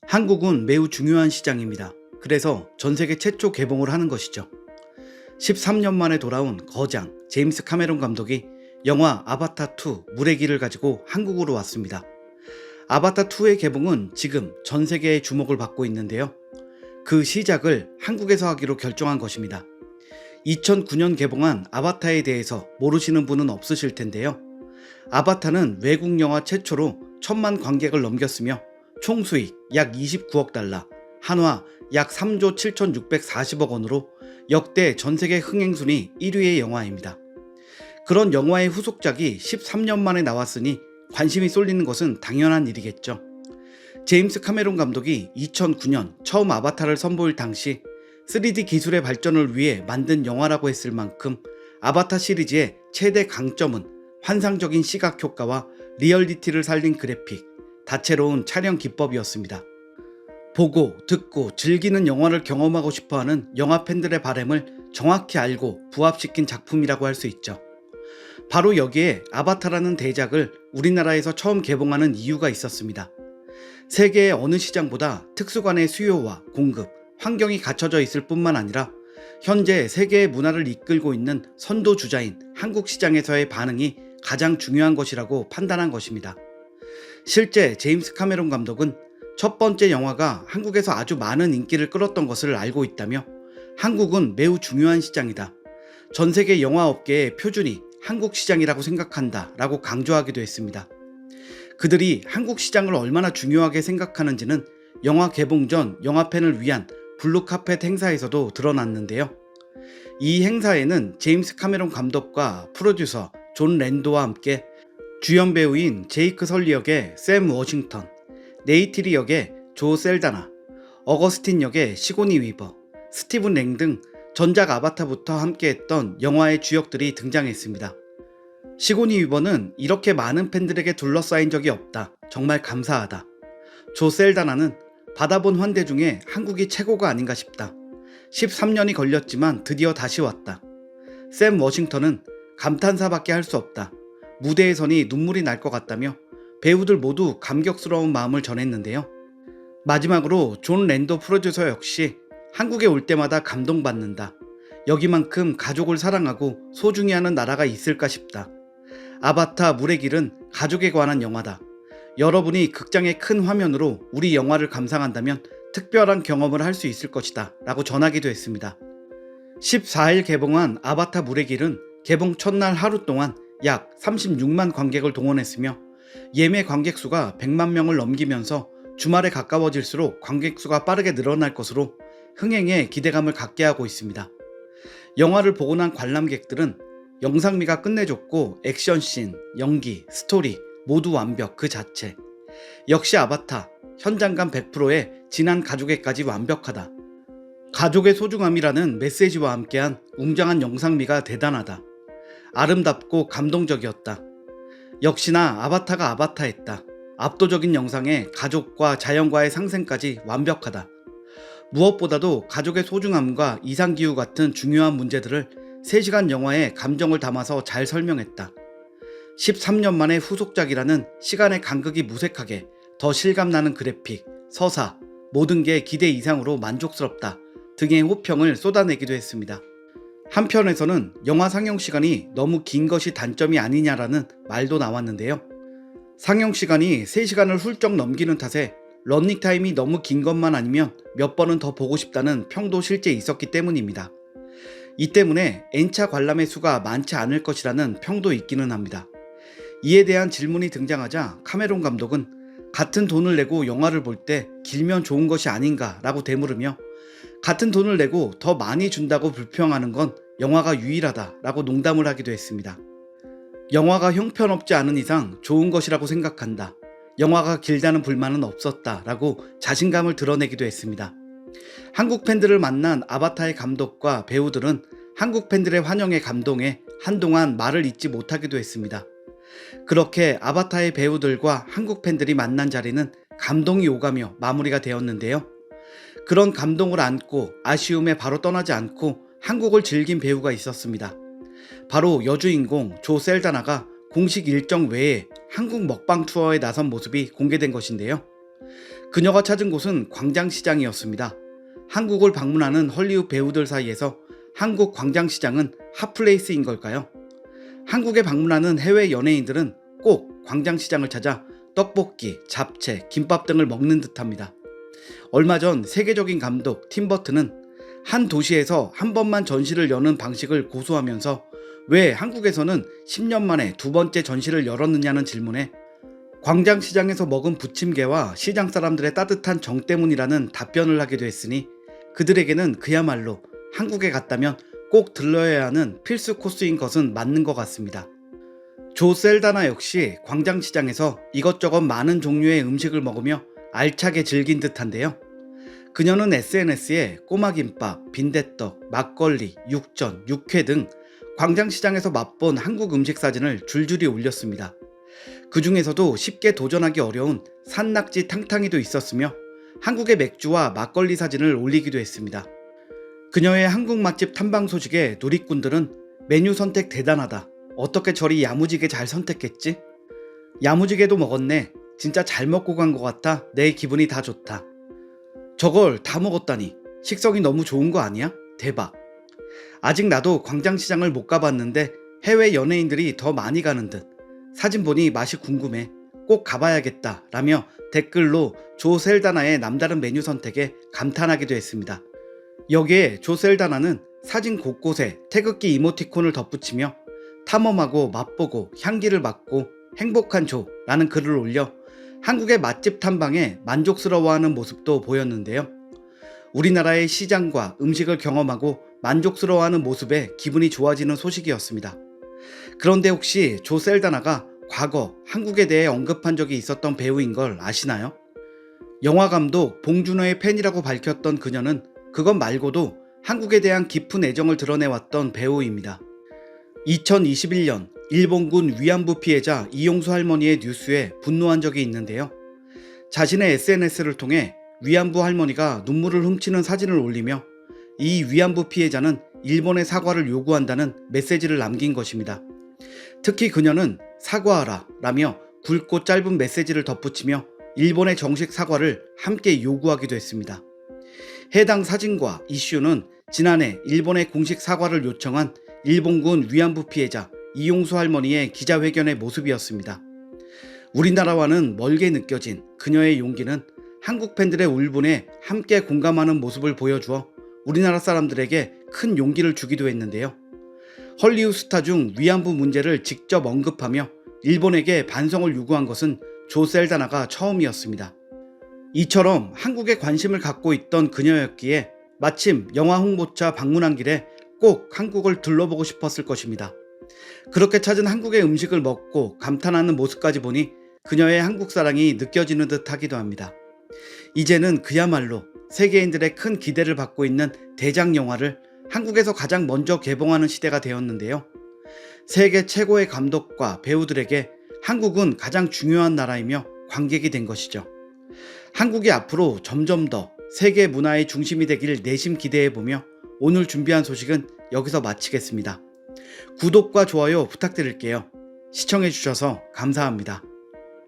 한국은 매우 중요한 시장입니다. 그래서 전 세계 최초 개봉을 하는 것이죠. 13년 만에 돌아온 거장 제임스 카메론 감독이 영화 아바타2 물의 길을 가지고 한국으로 왔습니다. 아바타2의 개봉은 지금 전 세계의 주목을 받고 있는데요. 그 시작을 한국에서 하기로 결정한 것입니다. 2009년 개봉한 아바타에 대해서 모르시는 분은 없으실 텐데요. 아바타는 외국 영화 최초로 1000만 관객을 넘겼으며 총 수익 약 29억 달러, 한화 약 3조 7,640억 원으로 역대 전세계 흥행순위 1위의 영화입니다. 그런 영화의 후속작이 13년 만에 나왔으니 관심이 쏠리는 것은 당연한 일이겠죠. 제임스 카메론 감독이 2009년 처음 아바타를 선보일 당시 3D 기술의 발전을 위해 만든 영화라고 했을 만큼 아바타 시리즈의 최대 강점은 환상적인 시각 효과와 리얼리티를 살린 그래픽, 다채로운 촬영 기법이었습니다. 보고, 듣고, 즐기는 영화를 경험하고 싶어하는 영화 팬들의 바램을 정확히 알고 부합시킨 작품이라고 할 수 있죠. 바로 여기에 아바타라는 대작을 우리나라에서 처음 개봉하는 이유가 있었습니다. 세계의 어느 시장보다 특수관의 수요와 공급, 환경이 갖춰져 있을 뿐만 아니라 현재 세계의 문화를 이끌고 있는 선도주자인 한국 시장에서의 반응이 가장 중요한 것이라고 판단한 것입니다. 실제 제임스 카메론 감독은 첫 번째 영화가 한국에서 아주 많은 인기를 끌었던 것을 알고 있다며 한국은 매우 중요한 시장이다. 전 세계 영화업계의 표준이 한국 시장이라고 생각한다 라고 강조하기도 했습니다. 그들이 한국 시장을 얼마나 중요하게 생각하는지는 영화 개봉 전 영화팬을 위한 블루카펫 행사에서도 드러났는데요. 이 행사에는 제임스 카메론 감독과 프로듀서 존 랜도와 함께 주연 배우인 제이크 설리 역의 샘 워싱턴, 네이티리 역의 조 셀다나, 어거스틴 역의 시고니 위버, 스티븐 랭 등 전작 아바타부터 함께했던 영화의 주역들이 등장했습니다. 시고니 위버는 이렇게 많은 팬들에게 둘러싸인 적이 없다. 정말 감사하다. 조 셀다나는 받아본 환대 중에 한국이 최고가 아닌가 싶다. 13년이 걸렸지만 드디어 다시 왔다. 샘 워싱턴은 감탄사밖에 할 수 없다. 무대에 서니 눈물이 날 것 같다며 배우들 모두 감격스러운 마음을 전했는데요. 마지막으로 존 랜도 프로듀서 역시 한국에 올 때마다 감동받는다. 여기만큼 가족을 사랑하고 소중히 하는 나라가 있을까 싶다. 아바타 물의 길은 가족에 관한 영화다. 여러분이 극장의 큰 화면으로 우리 영화를 감상한다면 특별한 경험을 할 수 있을 것이다 라고 전하기도 했습니다. 14일 개봉한 아바타 물의 길은 개봉 첫날 하루 동안 약 36만 관객을 동원했으며 예매 관객 수가 100만 명을 넘기면서 주말에 가까워질수록 관객 수가 빠르게 늘어날 것으로 흥행에 기대감을 갖게 하고 있습니다. 영화를 보고 난 관람객들은 영상미가 끝내줬고 액션씬, 연기, 스토리 모두 완벽 그 자체. 역시 아바타, 현장감 100%의 진한 가족애까지 완벽하다. 가족의 소중함이라는 메시지와 함께한 웅장한 영상미가 대단하다. 아름답고 감동적이었다. 역시나 아바타가 아바타했다. 압도적인 영상에 가족과 자연과의 상생까지 완벽하다. 무엇보다도 가족의 소중함과 이상기후 같은 중요한 문제들을 3시간 영화에 감정을 담아서 잘 설명했다. 13년 만의 후속작이라는 시간의 간극이 무색하게 더 실감나는 그래픽, 서사, 모든 게 기대 이상으로 만족스럽다 등의 호평을 쏟아내기도 했습니다. 한편에서는 영화 상영 시간이 너무 긴 것이 단점이 아니냐라는 말도 나왔는데요. 상영 시간이 3시간을 훌쩍 넘기는 탓에 러닝타임이 너무 긴 것만 아니면 몇 번은 더 보고 싶다는 평도 실제 있었기 때문입니다. 이 때문에 N차 관람의 수가 많지 않을 것이라는 평도 있기는 합니다. 이에 대한 질문이 등장하자 카메론 감독은 같은 돈을 내고 영화를 볼 때 길면 좋은 것이 아닌가 라고 되물으며 같은 돈을 내고 더 많이 준다고 불평하는 건 영화가 유일하다 라고 농담을 하기도 했습니다. 영화가 형편없지 않은 이상 좋은 것이라고 생각한다. 영화가 길다는 불만은 없었다 라고 자신감을 드러내기도 했습니다. 한국 팬들을 만난 아바타의 감독과 배우들은 한국 팬들의 환영에 감동해 한동안 말을 잇지 못하기도 했습니다. 그렇게 아바타의 배우들과 한국 팬들이 만난 자리는 감동이 오가며 마무리가 되었는데요. 그런 감동을 안고 아쉬움에 바로 떠나지 않고 한국을 즐긴 배우가 있었습니다. 바로 여주인공 조 셀다나가 공식 일정 외에 한국 먹방 투어에 나선 모습이 공개된 것인데요. 그녀가 찾은 곳은 광장시장이었습니다. 한국을 방문하는 헐리우드 배우들 사이에서 한국 광장시장은 핫플레이스인 걸까요? 한국에 방문하는 해외 연예인들은 꼭 광장시장을 찾아 떡볶이, 잡채, 김밥 등을 먹는 듯합니다. 얼마 전 세계적인 감독 팀 버튼은 한 도시에서 한 번만 전시를 여는 방식을 고수하면서 왜 한국에서는 10년 만에 두 번째 전시를 열었느냐는 질문에 광장시장에서 먹은 부침개와 시장 사람들의 따뜻한 정 때문이라는 답변을 하기도 했으니 그들에게는 그야말로 한국에 갔다면 꼭 들러야 하는 필수 코스인 것은 맞는 것 같습니다. 조 셀다나 역시 광장시장에서 이것저것 많은 종류의 음식을 먹으며 알차게 즐긴 듯한데요. 그녀는 SNS에 꼬마김밥, 빈대떡, 막걸리, 육전, 육회 등 광장시장에서 맛본 한국 음식 사진을 줄줄이 올렸습니다. 그 중에서도 쉽게 도전하기 어려운 산낙지 탕탕이도 있었으며 한국의 맥주와 막걸리 사진을 올리기도 했습니다. 그녀의 한국 맛집 탐방 소식에 누리꾼들은 메뉴 선택 대단하다. 어떻게 저리 야무지게 잘 선택했지? 야무지게도 먹었네. 진짜 잘 먹고 간 것 같아. 내 기분이 다 좋다. 저걸 다 먹었다니. 식성이 너무 좋은 거 아니야? 대박. 아직 나도 광장시장을 못 가봤는데 해외 연예인들이 더 많이 가는 듯. 사진 보니 맛이 궁금해. 꼭 가봐야겠다. 라며 댓글로 조 셀다나의 남다른 메뉴 선택에 감탄하기도 했습니다. 여기에 조 셀다나는 사진 곳곳에 태극기 이모티콘을 덧붙이며 탐험하고 맛보고 향기를 맡고 행복한 조라는 글을 올려 한국의 맛집 탐방에 만족스러워하는 모습도 보였는데요. 우리나라의 시장과 음식을 경험하고 만족스러워하는 모습에 기분이 좋아지는 소식이었습니다. 그런데 혹시 조 셀다나가 과거 한국에 대해 언급한 적이 있었던 배우인 걸 아시나요? 영화감독 봉준호의 팬이라고 밝혔던 그녀는 그것 말고도 한국에 대한 깊은 애정을 드러내왔던 배우입니다. 2021년 일본군 위안부 피해자 이용수 할머니의 뉴스에 분노한 적이 있는데요. 자신의 SNS를 통해 위안부 할머니가 눈물을 훔치는 사진을 올리며 이 위안부 피해자는 일본의 사과를 요구한다는 메시지를 남긴 것입니다. 특히 그녀는 사과하라 라며 굵고 짧은 메시지를 덧붙이며 일본의 정식 사과를 함께 요구하기도 했습니다. 해당 사진과 이슈는 지난해 일본의 공식 사과를 요청한 일본군 위안부 피해자 이용수 할머니의 기자회견의 모습이었습니다. 우리나라와는 멀게 느껴진 그녀의 용기는 한국 팬들의 울분에 함께 공감하는 모습을 보여주어 우리나라 사람들에게 큰 용기를 주기도 했는데요. 헐리우드 스타 중 위안부 문제를 직접 언급하며 일본에게 반성을 요구한 것은 조 셀다나가 처음이었습니다. 이처럼 한국에 관심을 갖고 있던 그녀였기에 마침 영화 홍보차 방문한 길에 꼭 한국을 둘러보고 싶었을 것입니다. 그렇게 찾은 한국의 음식을 먹고 감탄하는 모습까지 보니 그녀의 한국 사랑이 느껴지는 듯 하기도 합니다. 이제는 그야말로 세계인들의 큰 기대를 받고 있는 대작 영화를 한국에서 가장 먼저 개봉하는 시대가 되었는데요. 세계 최고의 감독과 배우들에게 한국은 가장 중요한 나라이며 관객이 된 것이죠. 한국이 앞으로 점점 더 세계 문화의 중심이 되길 내심 기대해보며 오늘 준비한 소식은 여기서 마치겠습니다. 구독과 좋아요 부탁드릴게요. 시청해주셔서 감사합니다.